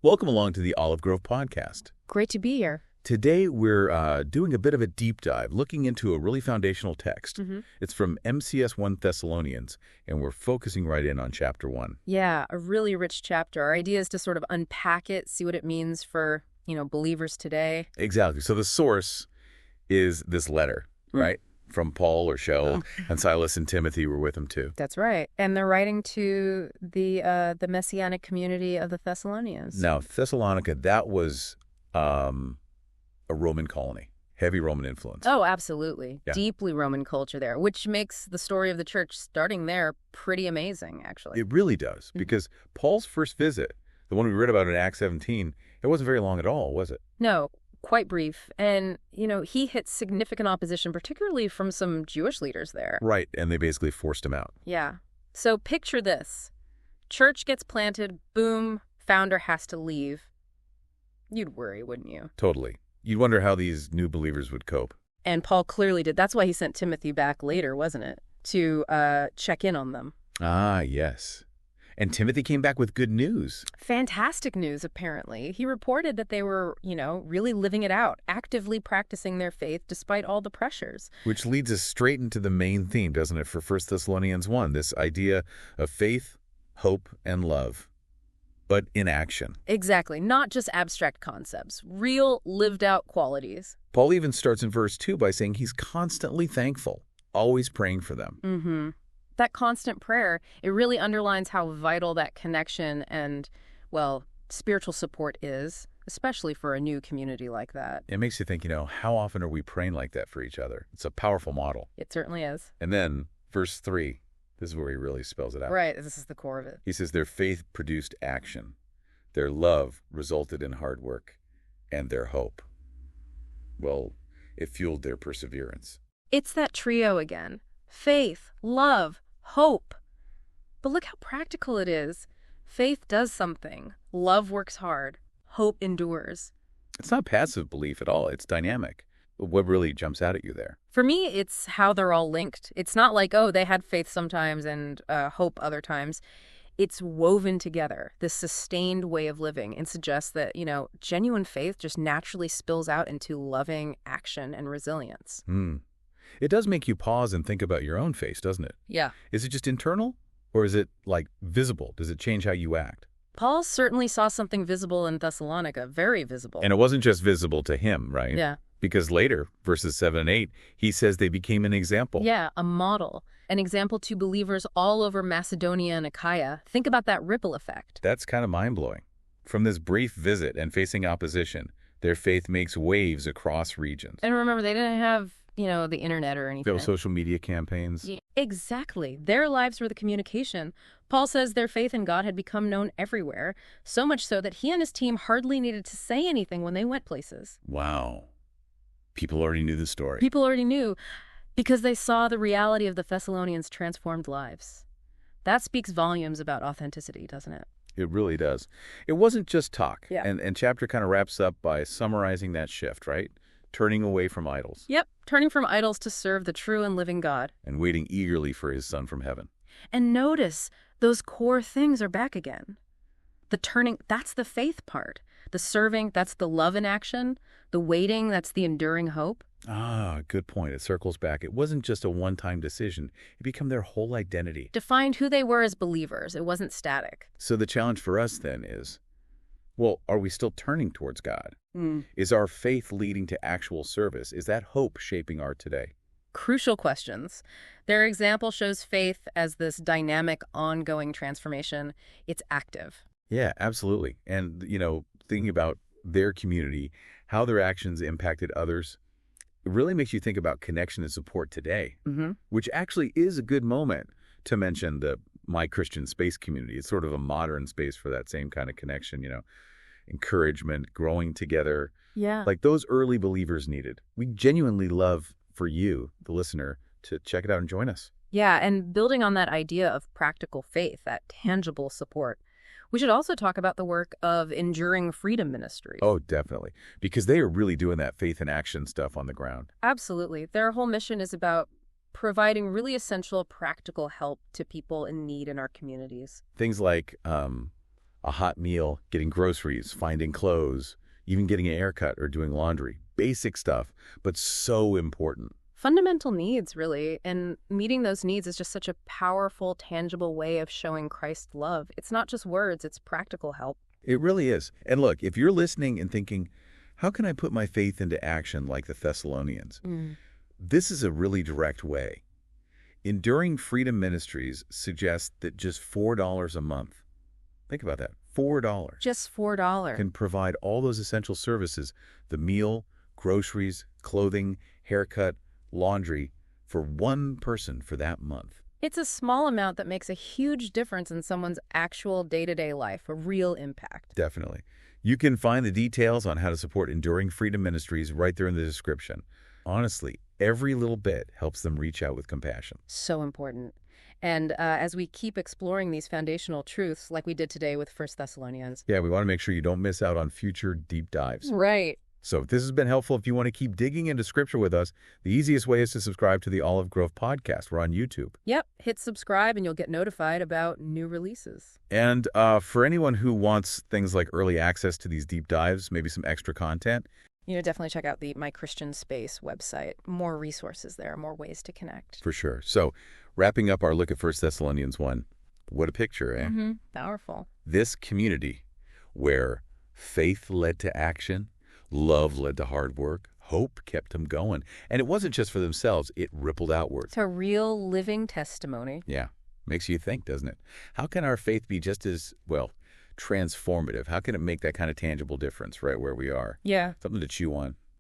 Welcome along to the Olive Grove podcast. Great to be here. Today we're doing a bit of a deep dive, looking into a really foundational text. It's from MCS 1 Thessalonians, and we're focusing right in on chapter 1. Yeah, a really rich chapter. Our idea is to sort of unpack it, see what it means for, believers today. Exactly. So the source is this letter, right? From Paul or Shell, and Silas and Timothy were with him too. That's right. And they're writing to the Messianic community of the Thessalonians. Now, Thessalonica, that was a Roman colony, heavy Roman influence. Oh, absolutely. Yeah. Deeply Roman culture there, which makes the story of the church starting there pretty amazing, actually. It really does, because Paul's first visit, the one we read about in Acts 17, it wasn't very long at all, was it? No, quite brief. And, he hit significant opposition, particularly from some Jewish leaders there. Right, and they basically forced him out. Yeah. So picture this. Church gets planted, boom, founder has to leave. You'd worry, wouldn't you? Totally. You'd wonder how these new believers would cope. And Paul clearly did. That's why he sent Timothy back later, wasn't it? To check in on them. Ah, yes. And Timothy came back with good news. Fantastic news, apparently. He reported that they were, really living it out, actively practicing their faith despite all the pressures. Which leads us straight into the main theme, doesn't it, for 1 Thessalonians 1, this idea of faith, hope, and love, but in action. Exactly. Not just abstract concepts, real lived-out qualities. Paul even starts in verse 2 by saying he's constantly thankful, always praying for them. Mm-hmm. That constant prayer, it really underlines how vital that connection and, spiritual support is, especially for a new community like that. It makes you think, how often are we praying like that for each other? It's a powerful model. It certainly is. And then, verse 3, this is where he really spells it out. Right, this is the core of it. He says their faith produced action. Their love resulted in hard work. And their hope, it fueled their perseverance. It's that trio again. Faith, love, hope. But look how practical it is. Faith does something. Love works hard. Hope endures. It's not passive belief at all. It's dynamic. What really jumps out at you there? For me, it's how they're all linked. It's not like, they had faith sometimes and hope other times. It's woven together, this sustained way of living, and suggests that, genuine faith just naturally spills out into loving action and resilience. It does make you pause and think about your own faith, doesn't it? Yeah. Is it just internal, or is it, visible? Does it change how you act? Paul certainly saw something visible in Thessalonica, very visible. And it wasn't just visible to him, right? Yeah. Because later, verses 7 and 8, he says they became an example. Yeah, a model. An example to believers all over Macedonia and Achaia. Think about that ripple effect. That's kind of mind-blowing. From this brief visit and facing opposition, their faith makes waves across regions. And remember, they didn't have, the internet or anything. No social media campaigns. Yeah, exactly. Their lives were the communication. Paul says their faith in God had become known everywhere, so much so that he and his team hardly needed to say anything when they went places. Wow. People already knew the story. People already knew because they saw the reality of the Thessalonians' transformed lives. That speaks volumes about authenticity, doesn't it? It really does. It wasn't just talk. Yeah. And chapter kind of wraps up by summarizing that shift, right? Turning away from idols. Yep, turning from idols to serve the true and living God. And waiting eagerly for his Son from heaven. And notice, those core things are back again. The turning, that's the faith part. The serving, that's the love in action. The waiting, that's the enduring hope. Ah, good point. It circles back. It wasn't just a one-time decision. It became their whole identity. Defined who they were as believers. It wasn't static. So the challenge for us then is, are we still turning towards God? Mm. Is our faith leading to actual service? Is that hope shaping our today? Crucial questions. Their example shows faith as this dynamic, ongoing transformation. It's active. Yeah, absolutely. And, thinking about their community, how their actions impacted others, it really makes you think about connection and support today, which actually is a good moment to mention the My Christian Space community. It's sort of a modern space for that same kind of connection, encouragement, growing together. Yeah. Like those early believers needed. We genuinely love for you, the listener, to check it out and join us. Yeah, and building on that idea of practical faith, that tangible support, we should also talk about the work of Enduring Freedom Ministries. Oh, definitely. Because they are really doing that faith in action stuff on the ground. Absolutely. Their whole mission is about providing really essential practical help to people in need in our communities. Things like A hot meal, getting groceries, finding clothes, even getting a haircut or doing laundry. Basic stuff, but so important. Fundamental needs, really, and meeting those needs is just such a powerful, tangible way of showing Christ's love. It's not just words, it's practical help. It really is. And look, if you're listening and thinking, how can I put my faith into action like the Thessalonians? This is a really direct way. Enduring Freedom Ministries suggests that just $4 a month, think about that, $4. Just $4. Can provide all those essential services, the meal, groceries, clothing, haircut, laundry, for one person for that month. It's a small amount that makes a huge difference in someone's actual day-to-day life, a real impact. Definitely. You can find the details on how to support Enduring Freedom Ministries right there in the description. Honestly, every little bit helps them reach out with compassion. So important. And as we keep exploring these foundational truths, like we did today with 1 Thessalonians. Yeah, we want to make sure you don't miss out on future deep dives. Right. So if this has been helpful, if you want to keep digging into Scripture with us, the easiest way is to subscribe to the Olive Grove podcast. We're on YouTube. Yep. Hit subscribe and you'll get notified about new releases. And for anyone who wants things like early access to these deep dives, maybe some extra content, definitely check out the My Christian Space website. More resources there, more ways to connect. For sure. So wrapping up our look at 1 Thessalonians 1, what a picture, eh? Powerful. This community where faith led to action, love led to hard work, hope kept them going. And it wasn't just for themselves, it rippled outward. It's a real living testimony. Yeah. Makes you think, doesn't it? How can our faith be just as, well, transformative? How can it make that kind of tangible difference right where we are? Yeah. Something to chew on.